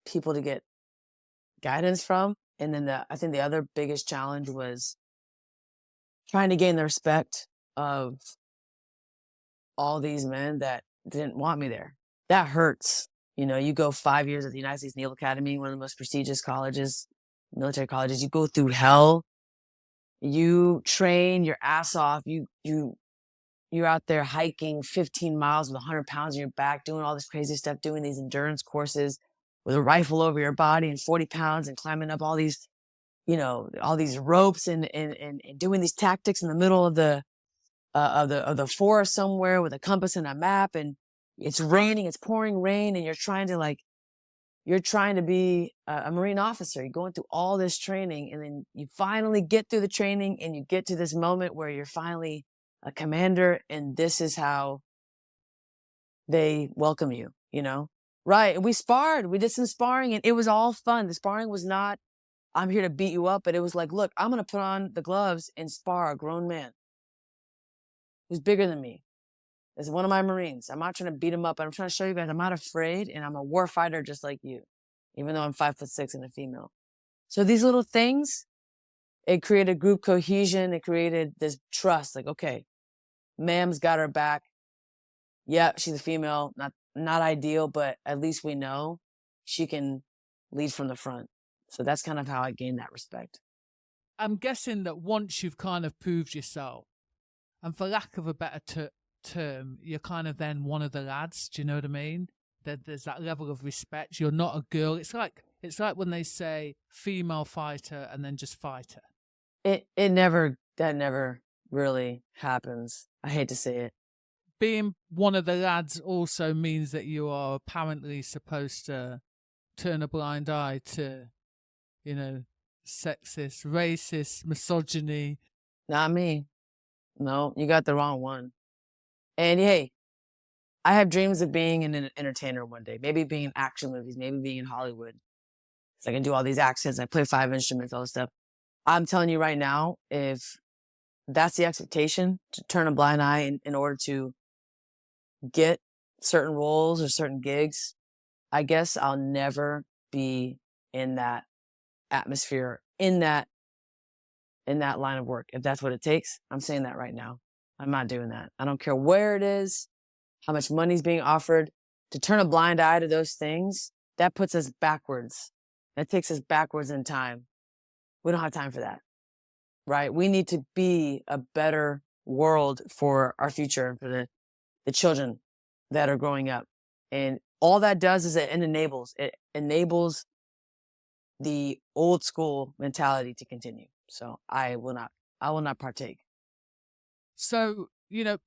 people to get guidance from. And then I think the other biggest challenge was trying to gain the respect of all these men that didn't want me there. That hurts. You know, you go 5 years at the United States Naval Academy, one of the most prestigious colleges, military colleges. You go through hell. You train your ass off. You're out there hiking 15 miles with 100 pounds on your back, doing all this crazy stuff, doing these endurance courses with a rifle over your body and 40 pounds and climbing up all these, you know, all these ropes and doing these tactics in the middle of the forest somewhere with a compass and a map. And it's raining, it's pouring rain, and you're trying to be a Marine officer. You're going through all this training, and then you finally get through the training and you get to this moment where you're finally a commander, and this is how they welcome you, you know? Right. We sparred. We did some sparring and it was all fun. The sparring was not, I'm here to beat you up, but it was like, look, I'm going to put on the gloves and spar a grown man who's bigger than me. It's one of my Marines. I'm not trying to beat him up, but I'm trying to show you guys I'm not afraid and I'm a war fighter just like you, even though I'm 5'6" and a female. So these little things, it created group cohesion. It created this trust. Like, okay, ma'am's got her back. Yeah, she's a female, not ideal, but at least we know she can lead from the front. So that's kind of how I gained that respect. I'm guessing that once you've kind of proved yourself, and for lack of a better term, you're kind of then one of the lads. Do you know what I mean? That there's that level of respect. You're not a girl. It's like when they say female fighter and then just fighter. That never really happens. I hate to say it. Being one of the lads also means that you are apparently supposed to turn a blind eye to, you know, sexist, racist, misogyny. Not me. No, you got the wrong one. And hey, I have dreams of being an entertainer one day. Maybe being in action movies, maybe being in Hollywood. I can do all these accents. I play 5 instruments, all this stuff. I'm telling you right now, if that's the expectation, to turn a blind eye in order to get certain roles or certain gigs, I guess I'll never be in that atmosphere, in that line of work. If that's what it takes, I'm saying that right now. I'm not doing that. I don't care where it is, how much money's being offered. To turn a blind eye to those things, that puts us backwards. That takes us backwards in time. We don't have time for that, right? We need to be a better world for our future, for the children that are growing up. And all that does is it enables the old school mentality to continue. So I will not partake. So,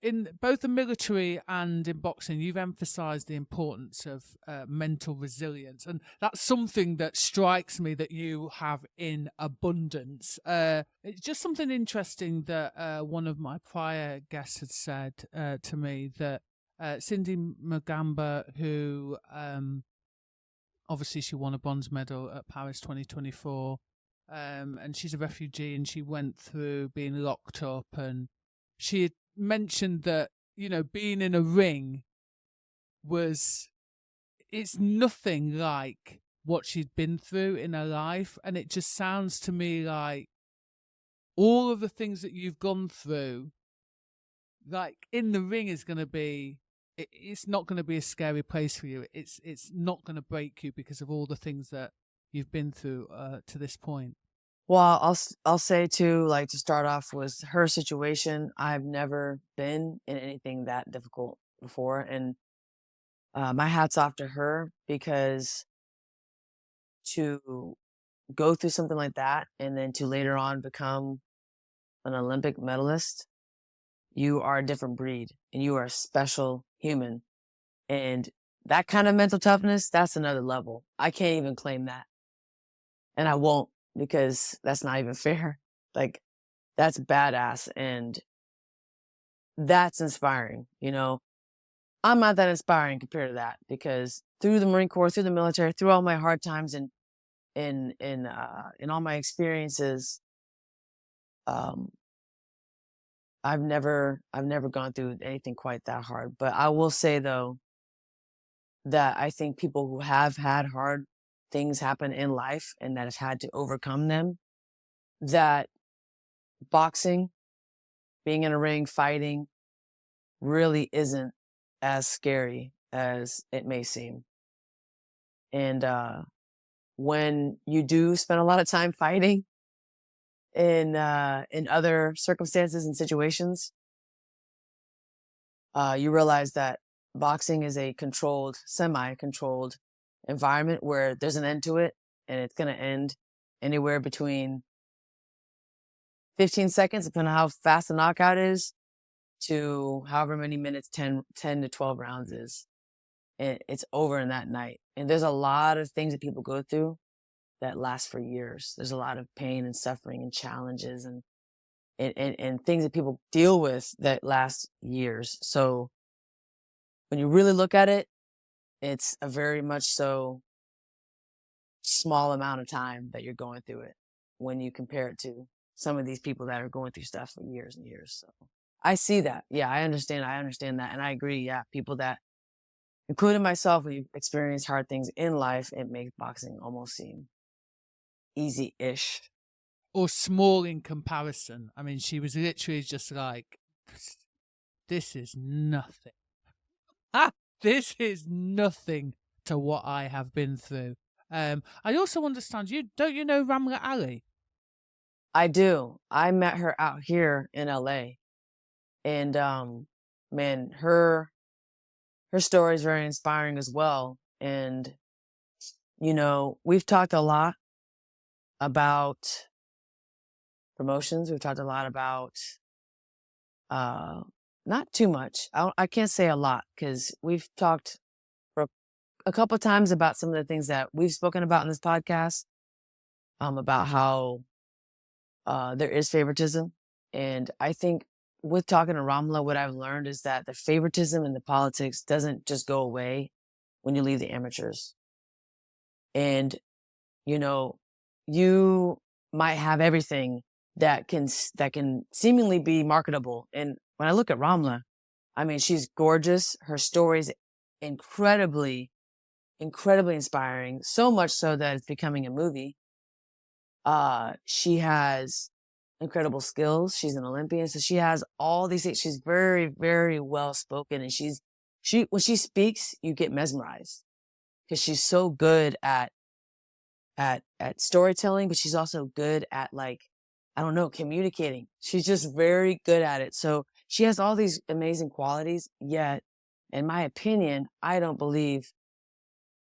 in both the military and in boxing, you've emphasized the importance of mental resilience. And that's something that strikes me that you have in abundance. It's just something interesting that one of my prior guests had said to me, that Cindy Magamba, who obviously she won a bronze medal at Paris 2024, and she's a refugee, and she went through being locked up, and she had mentioned that, being in a ring it's nothing like what she'd been through in her life. And it just sounds to me like all of the things that you've gone through, like in the ring, is going to be, it's not going to be a scary place for you. It's not going to break you because of all the things that you've been through to this point. Well, I'll say too, like, to start off with her situation, I've never been in anything that difficult before, and my hat's off to her, because to go through something like that and then to later on become an Olympic medalist, you are a different breed and you are a special human. And that kind of mental toughness, that's another level. I can't even claim that. And I won't, because that's not even fair. Like, that's badass. And that's inspiring. I'm not that inspiring compared to that, because through the Marine Corps, through the military, through all my hard times and in all my experiences, um, I've never gone through anything quite that hard. But I will say though, that I think people who have had hard things happen in life and that have had to overcome them, that boxing, being in a ring, fighting, really isn't as scary as it may seem. And when you do spend a lot of time fighting in other circumstances and situations, you realize that boxing is a controlled, semi-controlled environment where there's an end to it, and it's going to end anywhere between 15 seconds, depending on how fast the knockout is, to however many minutes 10 to 12 rounds is. And it's over in that night. And there's a lot of things that people go through that last for years. There's a lot of pain and suffering and challenges and things that people deal with that last years. So when you really look at it, it's a very much so small amount of time that you're going through it when you compare it to some of these people that are going through stuff for years and years. So I see that. Yeah, I understand that. And I agree. Yeah, people that, including myself, when you experience hard things in life, it makes boxing almost seem easy-ish. Or small in comparison. I mean, she was literally just like, this is nothing. This is nothing to what I have been through. I also understand don't you know Ramla Ali? I do. I met her out here in LA. And man, her story is very inspiring as well. And we've talked a lot about promotions. We've talked a lot about not too much. I can't say a lot, because we've talked for a couple of times about some of the things that we've spoken about in this podcast, about how there is favoritism. And I think with talking to Ramla, what I've learned is that the favoritism and the politics doesn't just go away when you leave the amateurs. And You know, you might have everything that can seemingly be marketable. And when I look at Ramla, I mean, she's gorgeous. Her story's incredibly, incredibly inspiring. So much so that it's becoming a movie. She has incredible skills. She's an Olympian, so she has all these things. She's very, very well spoken, and she when she speaks, you get mesmerized because she's so good at storytelling, but she's also good at, like, I don't know, communicating. She's just very good at it. So she has all these amazing qualities, yet, in my opinion, I don't believe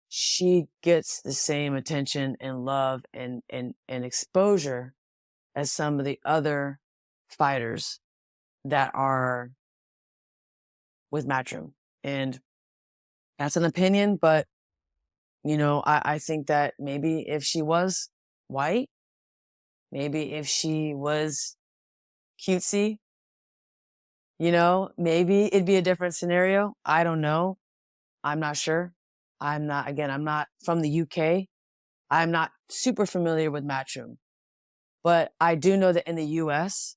she gets the same attention and love and exposure as some of the other fighters that are with Matchroom. And that's an opinion, but I think that maybe if she was white, maybe if she was cutesy, maybe it'd be a different scenario. I don't know. I'm not sure. I'm not from the UK. I'm not super familiar with Matchroom, but I do know that in the US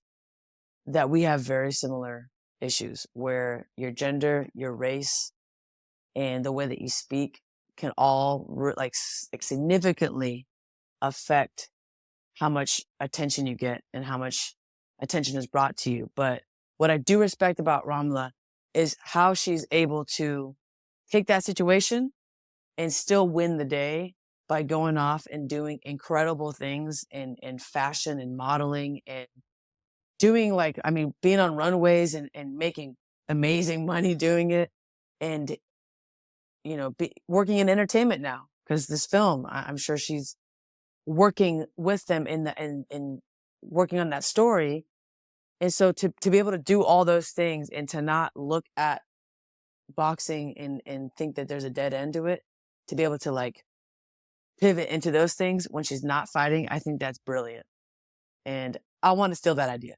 that we have very similar issues where your gender, your race, and the way that you speak can all significantly affect how much attention you get and how much attention is brought to you. But what I do respect about Ramla is how she's able to take that situation and still win the day by going off and doing incredible things in fashion and modeling and doing, being on runways and making amazing money doing it. And, working in entertainment now because this film, I'm sure she's working with them in working on that story. And so to be able to do all those things and to not look at boxing and think that there's a dead end to it, to be able to pivot into those things when she's not fighting, I think that's brilliant. And I want to steal that idea.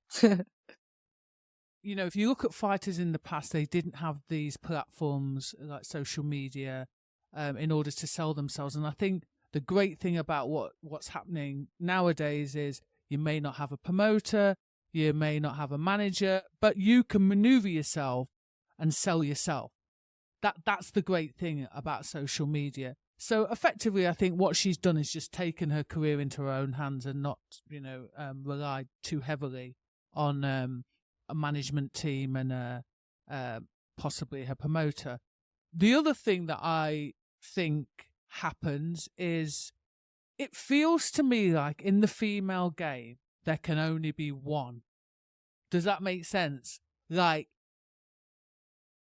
If you look at fighters in the past, they didn't have these platforms like social media in order to sell themselves. And I think the great thing about what's happening nowadays is you may not have a promoter, you may not have a manager, but you can maneuver yourself and sell yourself. That's the great thing about social media. So effectively, I think what she's done is just taken her career into her own hands and not, relied too heavily on a management team and possibly her promoter. The other thing that I think happens is it feels to me like in the female game, there can only be one. Does that make sense? Like,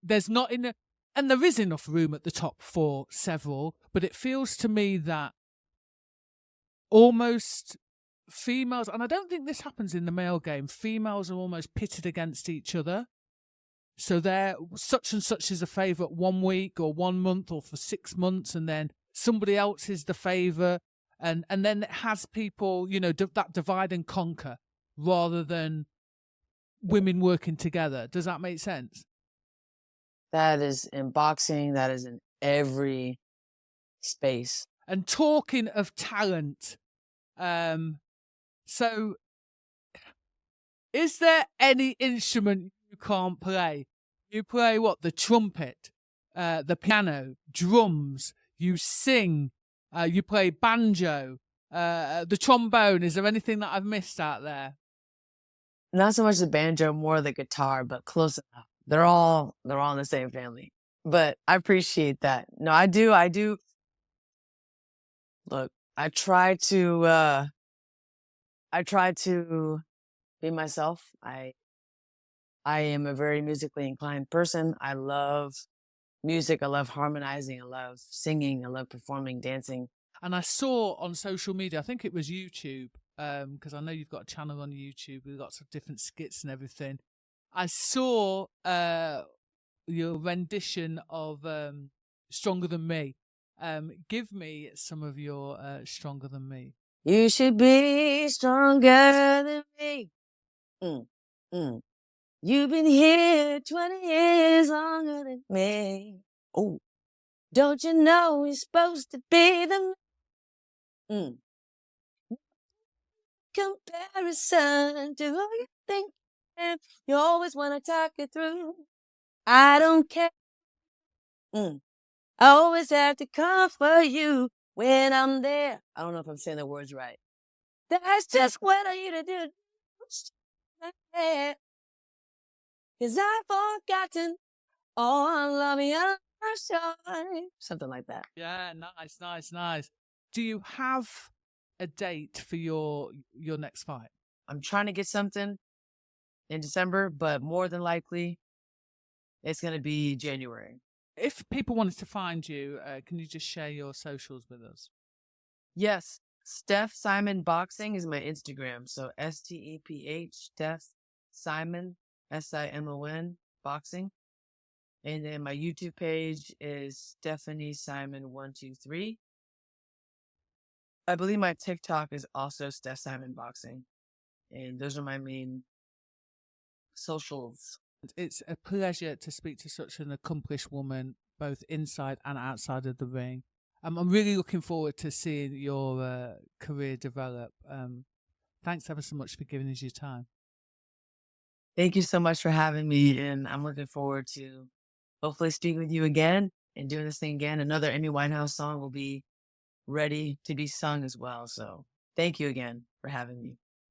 there's not and there is enough room at the top for several, but it feels to me that almost females, and I don't think this happens in the male game, females are almost pitted against each other. So they're such and such is a favourite 1 week or 1 month or for 6 months, and then somebody else is the favourite. And then it has people, that divide and conquer rather than women working together. Does that make sense? That is in boxing. That is in every space. And talking of talent, so is there any instrument you can't play? You play what? The trumpet, the piano, drums, you sing, you play banjo, the trombone. Is there anything that I've missed out there? Not so much the banjo, more the guitar, but close enough. They're all in the same family. But I appreciate that. No, I do. Look, I try to be myself. I am a very musically inclined person. I love music. I love harmonizing. I love singing. I love performing, dancing. And I saw on social media, I think it was YouTube, because I know you've got a channel on YouTube with lots of different skits and everything. I saw your rendition of Stronger Than Me. Give me some of your Stronger Than Me. You should be stronger than me. You've been here 20 years longer than me. Oh, don't you know you're supposed to be the comparison to who you think and you always want to talk it through. I don't care. I always have to comfort you when I'm there. I don't know if I'm saying the words right. That's just what I need to do. Cause I've forgotten all I love me something like that. Yeah, nice, nice, nice. Do you have a date for your next fight? I'm trying to get something in December, but more than likely it's going to be January. If people wanted to find you, can you just share your socials with us? Yes, Steph Simon Boxing is my Instagram. So STEPH, Steph Simon, SIMON Boxing. And then my YouTube page is Stephanie Simon 123. I believe my TikTok is also Steph Simon Boxing. And those are my main socials. It's a pleasure to speak to such an accomplished woman, both inside and outside of the ring. I'm really looking forward to seeing your career develop. Thanks ever so much for giving us your time. Thank you so much for having me. And I'm looking forward to hopefully speaking with you again and doing this thing again. Another Amy Winehouse song will be ready to be sung as well. So thank you again for having me.